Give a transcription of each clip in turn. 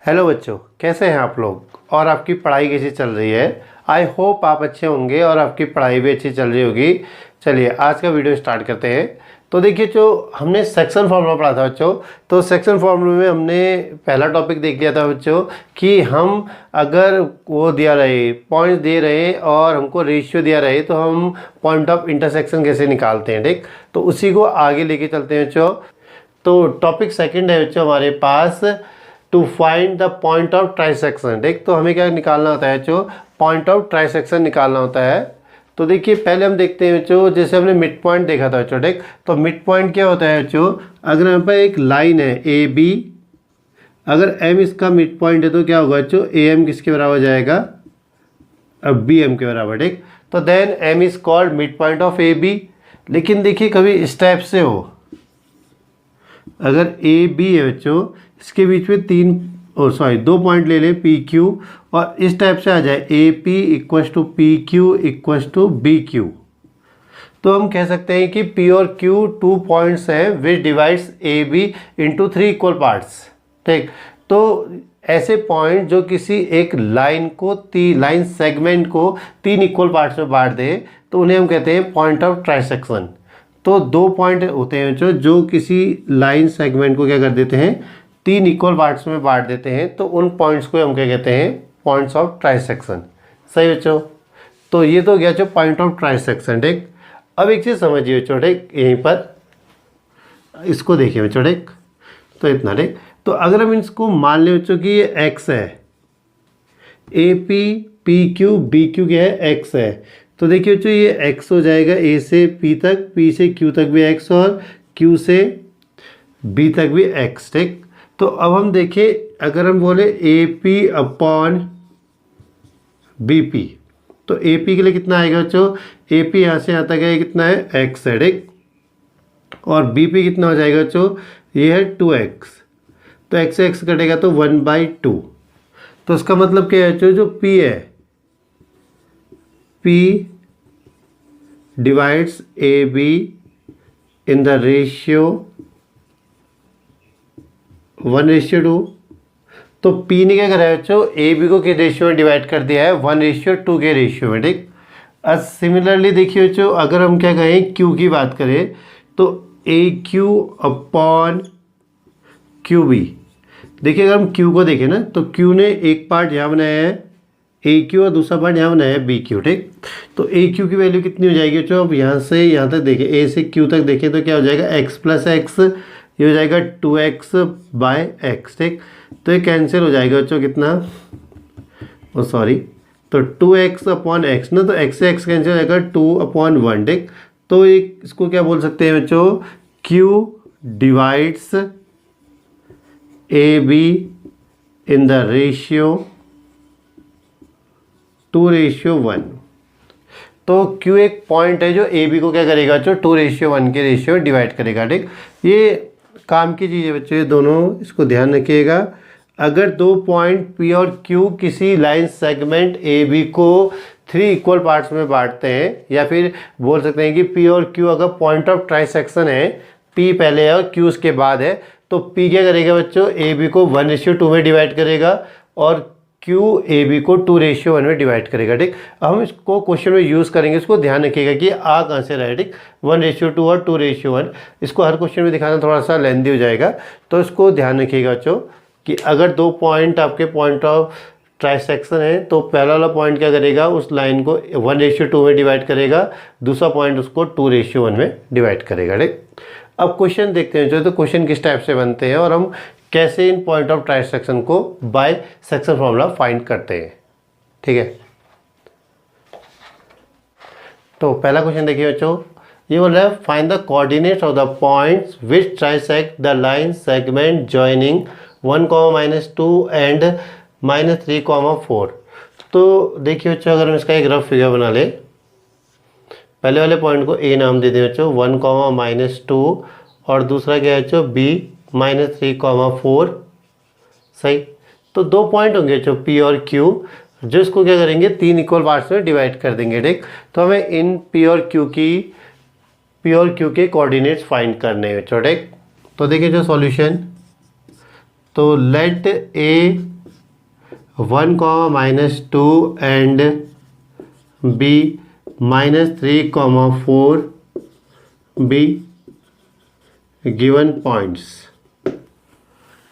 Hello बच्चों, कैसे हैं आप लोग और आपकी पढ़ाई कैसी चल रही है। आई होप आप अच्छे होंगे और आपकी पढ़ाई भी अच्छी चल रही होगी। चलिए आज का वीडियो स्टार्ट करते हैं। तो देखिए, जो हमने सेक्शन फार्मूला पढ़ा था बच्चों, तो सेक्शन फार्मूला में हमने पहला टॉपिक देख लिया था बच्चों कि हम अगर वो दिया रहे, पॉइंट्स दे रहे और हमको रेशियो दिया रहे तो हम पॉइंट ऑफ इंटरसेक्शन कैसे निकालते हैं। ठीक, तो उसी को आगे लेके चलते हैं बच्चों। तो टॉपिक सेकंड है बच्चों हमारे पास, to find the point of trisection. ठीक, तो हमें क्या निकालना होता है बच्चों, पॉइंट ऑफ ट्राइसेक्शन निकालना होता है। तो देखिए पहले हम देखते हैं बच्चों, जैसे हमने मिड पॉइंट देखा था बच्चों। ठीक, तो मिड पॉइंट क्या होता है बच्चों, अगर यहाँ पर एक लाइन है ए बी, अगर एम इसका मिड पॉइंट है तो क्या होगा बच्चों, ए एम किसके बराबर हो जाएगा, अब बी एम के बराबर। ठीक, तो then M is called mid point of A B. लेकिन देखिए कभी इस टाइप से हो, अगर ए बी है बच्चों, इसके बीच में दो पॉइंट ले लें पी क्यू, और इस टाइप से आ जाए A P equals to P Q equals to B Q, तो हम कह सकते हैं कि पी और क्यू 2 पॉइंट्स हैं which divides A B into 3 equal parts. ठीक, तो ऐसे पॉइंट जो किसी एक लाइन को लाइन सेगमेंट को 3 इक्वल पार्ट्स में बांट दे, तो उन्हें हम कहते हैं पॉइंट ऑफ ट्राइसेक्शन। तो 2 पॉइंट होते हैं जो किसी लाइन सेगमेंट को क्या कर देते हैं, 3 इक्वल पार्ट्स में बांट देते हैं, तो उन पॉइंट्स को हम क्या कहते हैं, पॉइंट्स ऑफ ट्राइसेक्शन। सही बच्चों, तो ये तो गया जो पॉइंट ऑफ ट्राइसेक्शन। ठीक, अब एक चीज़ समझिए बच्चों, ठीक यहीं पर इसको देखिए बच्चों। ठीक, तो इतना। ठीक, तो अगर हम इसको मान लें बच्चों कि ये एक्स है, A P P Q B Q क्या है, एक्स है, तो देखिए बच्चों ये x हो जाएगा a से p तक, p से q तक भी x और q से b तक भी x। ठीक, तो अब हम देखें, अगर हम बोले AP अपॉन BP, तो AP के लिए कितना आएगा बच्चों, AP यहाँ से यहाँ तक है, कितना है, x है। ठीक, और BP कितना हो जाएगा बच्चों, ये है 2x, तो x से x कटेगा तो 1/2। तो इसका मतलब क्या है बच्चों, जो P है, P divides AB in the ratio 1:2। तो P ने क्या करा है बच्चों, AB को किस रेशियो में डिवाइड कर दिया है, 1:2 के रेशियो में। ठीक, अब सिमिलरली देखिए बच्चों, अगर हम क्या कहें Q की बात करें, तो AQ अपॉन QB। देखिए अगर हम Q को देखें ना, तो Q ने एक पार्ट यहाँ बनाया है ए क्यू और दूसरा पार्ट यहाँ बनाया है बी क्यू। ठीक, तो ए क्यू की वैल्यू कितनी हो जाएगी बच्चों, अब यहाँ से यहाँ तक देखें, ए से क्यू तक देखें तो क्या हो जाएगा, एक्स प्लस एक्स, ये हो जाएगा 2x बाय एक्स। ठीक, तो ये कैंसिल हो जाएगा बच्चों, कितना, तो 2x अपॉन एक्स ना, तो x से x कैंसिल हो जाएगा 2/1। ठीक, तो एक इसको क्या बोल सकते हैं बच्चों, q divides A B in the ratio 2:1। तो Q एक पॉइंट है जो ए बी को क्या करेगा बच्चों, 2:1 के रेशियो में डिवाइड करेगा। ठीक, ये काम की चीज़ है बच्चों, ये दोनों, इसको ध्यान रखिएगा। अगर 2 पॉइंट P और Q किसी लाइन सेगमेंट ए बी को 3 इक्वल पार्ट्स में बांटते हैं, या फिर बोल सकते हैं कि P और Q अगर पॉइंट ऑफ ट्राइसेक्शन है, P पहले है और Q उसके बाद है, तो P क्या करेगा बच्चों, ए बी को 1:2 में डिवाइड करेगा और Q ए बी को 2:1 में डिवाइड करेगा। ठीक, हम इसको क्वेश्चन में यूज़ करेंगे, इसको ध्यान रखिएगा कि आ कहाँ से रहा है। ठीक, 1:2 और 2:1, इसको हर क्वेश्चन में दिखाना थोड़ा सा लेंथी हो जाएगा, तो इसको ध्यान रखिएगा बच्चों कि अगर 2 पॉइंट आपके पॉइंट ऑफ ट्राइसेक्शन है, तो पहला वाला पॉइंट क्या करेगा, उस लाइन को 1:2 में डिवाइड करेगा, दूसरा पॉइंट उसको 2:1 में डिवाइड करेगा। ठीक, अब क्वेश्चन देखते हैं जो, तो क्वेश्चन किस टाइप से बनते हैं और हम कैसे इन पॉइंट ऑफ ट्राइसेक्शन को बाय सेक्शन फॉर्मूला फाइंड करते हैं। ठीक है, तो पहला क्वेश्चन देखिए बच्चों, ये बोल रहा है find the coordinates of the points which trisect the line segment joining 1, -2 and -3, 4। तो देखिए बच्चों, अगर हम इसका एक रफ फिगर बना ले, पहले वाले पॉइंट को ए नाम दे दें बच्चों, 1, -2, और दूसरा क्या है बच्चों, बी -3, 4। सही, तो 2 पॉइंट होंगे जो P और Q, जो इसको क्या करेंगे, 3 इक्वल पार्ट्स में डिवाइड कर देंगे। ठीक, तो हमें इन P और Q के कोऑर्डिनेट्स फाइंड करने हैं बच्चों। ठीक, तो देखिए जो सॉल्यूशन, तो let A 1, -2 and B -3, 4 be given points.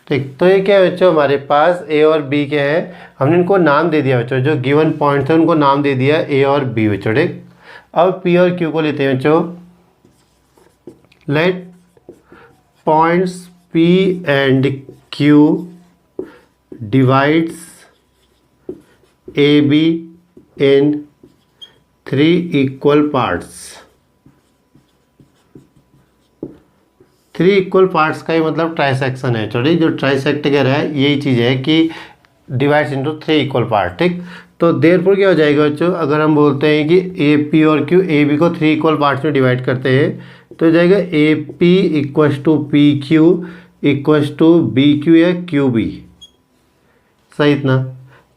ठीक, तो ये क्या है बच्चों, हमारे पास ए और बी के हैं, हमने इनको नाम दे दिया बच्चों, जो गिवन पॉइंट्स थे उनको नाम दे दिया ए और बी बच्चों। ठीक, अब पी और क्यू को लेते हैं बच्चों। Let points P and Q divides A B in 3 equal parts. 3 equal parts का ही मतलब ट्राइसेक्शन है। चलिए, जो ट्राइसेक्टर है यही चीज़ है कि डिवाइड्स इनटू 3 इक्वल पार्ट। ठीक, तो देयरफॉर क्या हो जाएगा बच्चों, अगर हम बोलते हैं कि ए पी और क्यू, ए बी को 3 इक्वल पार्ट्स में डिवाइड करते हैं तो हो जाएगा A P equals to P Q equals to B Q या क्यू बी। सही इतना।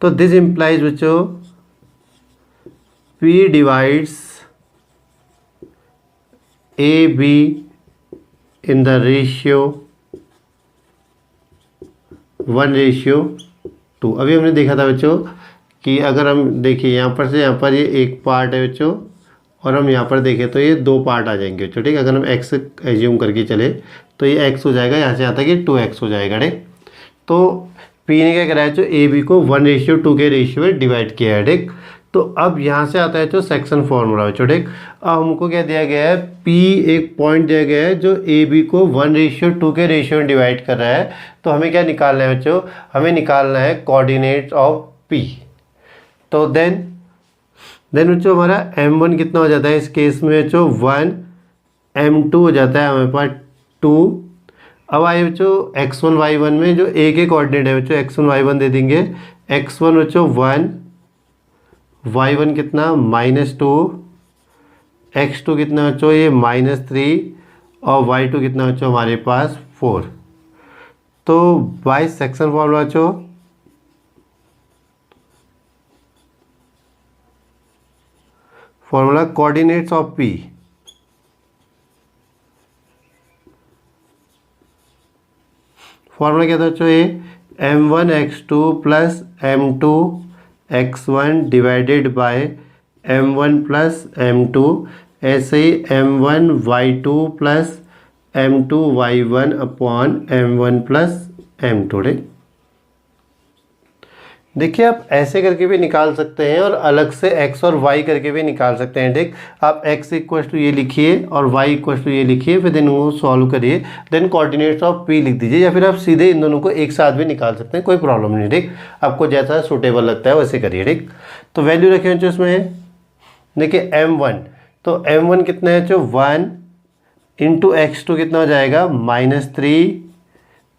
तो दिस इम्प्लाइज बच्चों P divides A B in the ratio 1:2। अभी हमने देखा था बच्चों कि अगर हम देखिए यहाँ पर से यहाँ पर ये एक पार्ट है बच्चों, और हम यहाँ पर देखें तो ये 2 पार्ट आ जाएंगे बच्चों। ठीक, अगर हम x एज्यूम करके चले तो ये x हो जाएगा, यहाँ से आता है कि 2x हो जाएगा। ठीक, तो P ने क्या करा है जो ए बी को 1:2 के रेशियो में डिवाइड किया है। ठीक, तो अब यहाँ से आता है जो सेक्शन फॉर्मूला बच्चों। ठीक, अब हमको क्या दिया गया है, P एक पॉइंट दिया गया है जो ए बी को 1:2 के रेशियो में डिवाइड कर रहा है। तो हमें क्या निकालना है बच्चों, हमें निकालना है कोऑर्डिनेट्स ऑफ P। तो देन बच्चों हमारा m1 कितना हो जाता है इस केस में बच्चों 1, m2 हो जाता है हमारे पास 2। अब आए बच्चों x1 y1 में जो a के कोऑर्डिनेट है बच्चों x1 y1 दे देंगे। x1 बच्चों 1, y1 कितना -2, x2 कितना बच्चों ये -3 और y2 कितना बच्चों हमारे पास 4। तो बाय सेक्शन फॉर्मूला बच्चों formula coordinates of P। Formula क्या था बच्चों, ये m1 x2 plus m2 x1 divided by m1 plus m2, ऐसे ही m1 y2 plus m2 y1 upon m1 plus m2। देखिए आप ऐसे करके भी निकाल सकते हैं और अलग से x और y करके भी निकाल सकते हैं। ठीक, आप x इक्वल टू ये लिखिए और y इक्वल टू ये लिखिए, फिर देन वो सॉल्व करिए, देन कोऑर्डिनेट्स ऑफ P लिख दीजिए, या फिर आप सीधे इन दोनों को एक साथ भी निकाल सकते हैं, कोई प्रॉब्लम नहीं। ठीक, आपको जैसा सूटेबल लगता है वैसे करिए। ठीक, तो वैल्यू रखें जो इसमें देखिए m1, तो m1 कितना है जो 1 इंटू x2 कितना हो जाएगा -3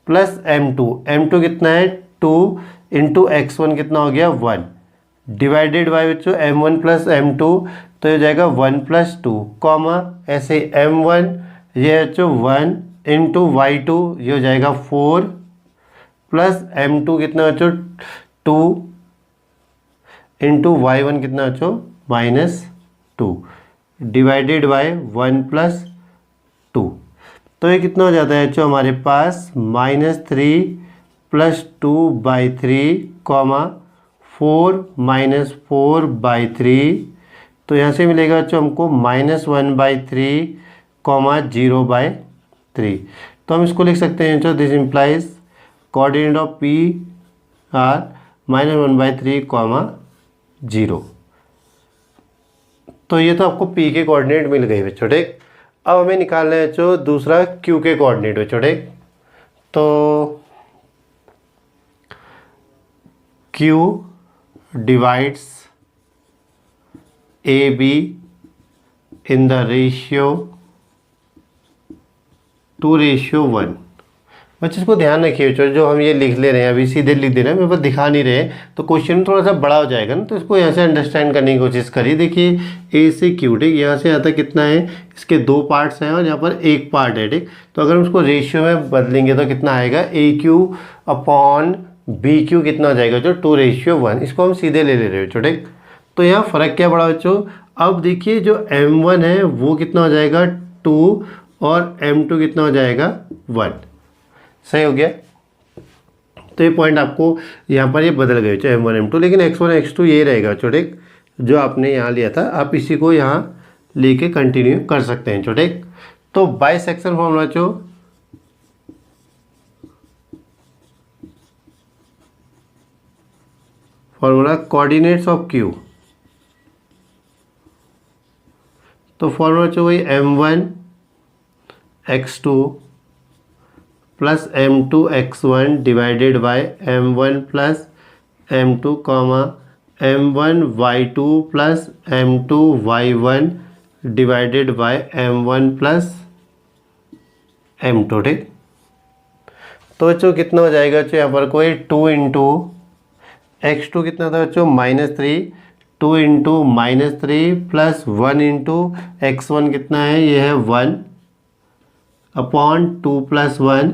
प्लस m2 कितना है 2 इंटू x1 कितना हो गया 1 डिवाइडेड बाय बच्चों m1 प्लस m2, तो ये हो जाएगा 1 + 2 कॉमा ऐसे m1 ये बच्चों 1 इंटू y2 ये हो जाएगा 4 प्लस m2 कितना बच्चों 2 इंटू y1 कितना बच्चों -2 डिवाइडेड बाय 1 + 2। तो ये कितना हो जाता है बच्चों हमारे पास -3 + 2/3 कॉमा 4 - 4/3। तो यहाँ से मिलेगा बच्चों हमको -1/3 कॉमा 0/3। तो हम इसको लिख सकते हैं बच्चों this implies coordinate of P are -1/3 comma 0। तो ये तो आपको P के कोऑर्डिनेट मिल गए बच्चों। ठीक, अब हमें निकालना है बच्चों दूसरा Q के कोऑर्डिनेट बच्चों। ठीक, तो Q divides AB in the ratio 2:1। बच्चे इसको ध्यान रखिए बच्चों, जो हम ये लिख ले रहे हैं अभी सीधे लिख दे रहे हैं, मेरे पास दिखा नहीं रहे तो क्वेश्चन थोड़ा सा बड़ा हो जाएगा ना, तो इसको यहाँ से अंडरस्टैंड करने की कोशिश करिए। देखिए A से Q, ठीक, यहाँ से आता कितना है, इसके 2 पार्ट्स हैं और यहाँ पर एक पार्ट है। ठीक, तो अगर हम उसको रेशियो में बदलेंगे तो कितना आएगा AQ अपॉन BQ कितना हो जाएगा जो 2:1। इसको हम सीधे ले रहे हैं बच्चों। ठीक, तो यहाँ फ़र्क क्या पड़ा बच्चों, अब देखिए जो m1 है वो कितना हो जाएगा 2 और m2 कितना हो जाएगा 1। सही हो गया। तो ये पॉइंट आपको यहाँ पर ये बदल गए चाहे M1 M2, लेकिन x1 x2 ये रहेगा छोटे जो आपने यहाँ लिया था, आप इसी को यहाँ लेके कंटिन्यू कर सकते हैं छोटे। तो बाइसेक्शन फॉर्मूला जो फॉर्मूला कोऑर्डिनेट्स ऑफ Q, तो फॉर्मूला जो वही M1 x2 plus M2 x1 divided by M1 plus M2 comma M1 y2 plus M2 y1 divided by M1 plus M2। ठीक, तो बच्चों कितना हो जाएगा बच्चों यहाँ पर कोई 2 इंटू x2 कितना था बच्चों -3, 2 इंटू -3 प्लस 1 इंटू x1 कितना है, ये है 1 अपॉन 2 प्लस 1।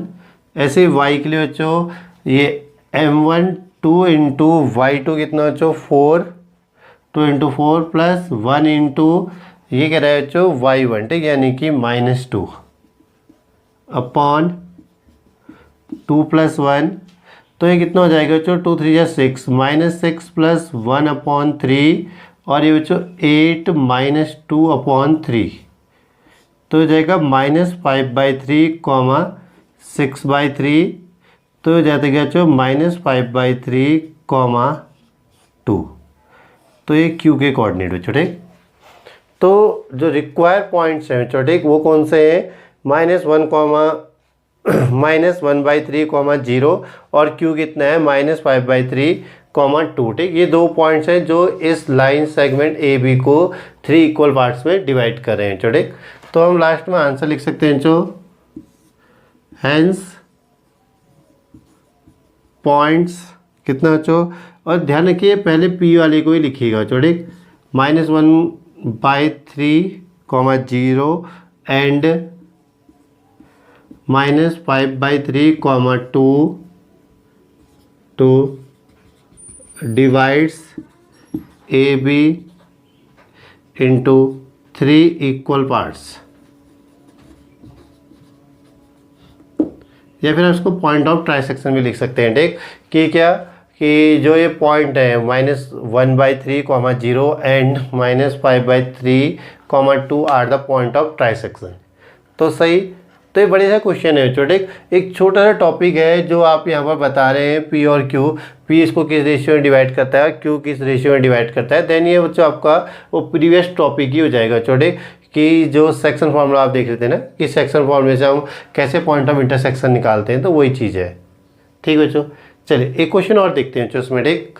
ऐसे y के लिए बच्चों ये M1 2 इंटू y2 कितना बच्चों 4, 2 इंटू 4 प्लस 1 इंटू ये कह रहा है बच्चों y1, ठीक, यानी कि -2 अपॉन 2 प्लस 1, तो ये कितना हो जाएगा बच्चों 2 3 या 6, -6 प्लस 1 अपॉन 3, और ये बच्चों 8 -2 अपॉन 3, तो हो जाएगा -5/3 कॉमा 6/3, तो हो जाता है बच्चों -5/3 कॉमा 2। तो ये Q के कोऑर्डिनेट बच्चों। ठीक, तो जो रिक्वायर पॉइंट्स हैं बच्चों, ठीक, वो कौन से हैं, -1 कॉमा -1/3 कॉमा 0 और Q कितना है -5/3 कॉमा 2। ठीक, ये दो पॉइंट्स हैं जो इस लाइन सेगमेंट ए बी को 3 इक्वल पार्ट्स में डिवाइड कर रहे हैं। ठीक, तो हम लास्ट में आंसर लिख सकते हैं जो हैंस पॉइंट्स कितना बच्चों, और ध्यान रखिए पहले P वाले को ही लिखिएगा। ठीक, -1/3 comma 0 and -5/3 comma 2 divides A B into 3 equal parts, या फिर उसको पॉइंट ऑफ ट्राइसेक्शन भी लिख सकते हैं। ठीक, कि क्या कि जो ये पॉइंट है -1/3 comma 0 and -5/3 comma 2 are the point of trisection. तो सही, तो ये बड़े सा क्वेश्चन है बच्चों। ठीक, एक छोटा सा टॉपिक है जो आप यहाँ पर बता रहे हैं P और Q, P इसको किस रेशियो में डिवाइड करता है, Q किस रेशियो में डिवाइड करता है, देन ये बच्चों आपका वो प्रीवियस टॉपिक ही हो जाएगा बच्चों। ठीक, कि जो सेक्शन फॉर्मूला आप देख रहे थे ना, कि सेक्शन फॉर्मूले से हम कैसे पॉइंट ऑफ इंटरसेक्शन निकालते हैं, तो वही चीज़ है। ठीक बच्चों, चलिए एक क्वेश्चन और देखते हैं बच्चों उसमें। ठीक,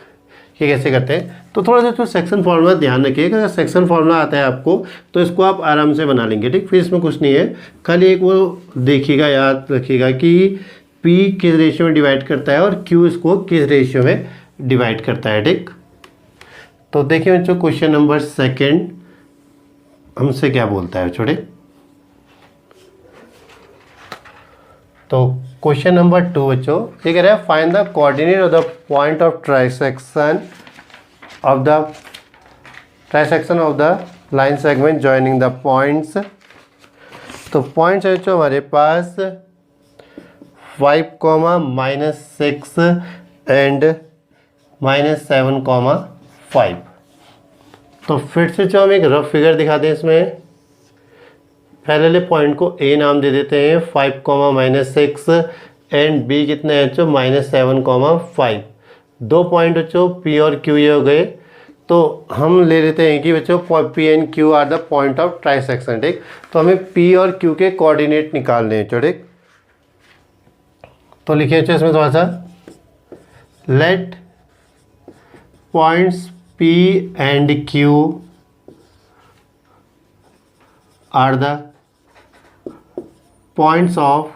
ये कैसे करते हैं, तो थोड़ा सा जो सेक्शन फार्मूला ध्यान रखिएगा, अगर सेक्शन फार्मूला आता है आपको तो इसको आप आराम से बना लेंगे। ठीक, फिर इसमें कुछ नहीं है, खाली एक वो देखिएगा, याद रखिएगा कि P किस रेशियो में डिवाइड करता है और Q इसको किस रेशियो में डिवाइड करता है। ठीक, तो देखिए बच्चों क्वेश्चन नंबर 2 हमसे क्या बोलता है छोटे। तो क्वेश्चन नंबर 2 बच्चों ये कह रहा है find the coordinate of the point of trisection of the line segment joining the points. तो पॉइंट्स है बच्चों हमारे पास 5, -6 एंड -7, 5। तो फिर से जो हम एक रफ फिगर दिखाते हैं इसमें, पहले वाले पॉइंट को A नाम दे देते हैं 5, -6 एंड B कितने हैं बच्चों -7, 5। दो पॉइंट बच्चों P और Q ये हो गए। तो हम ले लेते हैं कि बच्चों P and Q are the point of trisection. ठीक, तो हमें P और Q के कोऑर्डिनेट निकालने हैं। ठीक, तो लिखिए बच्चों इसमें थोड़ा सा, let points P and Q are the points of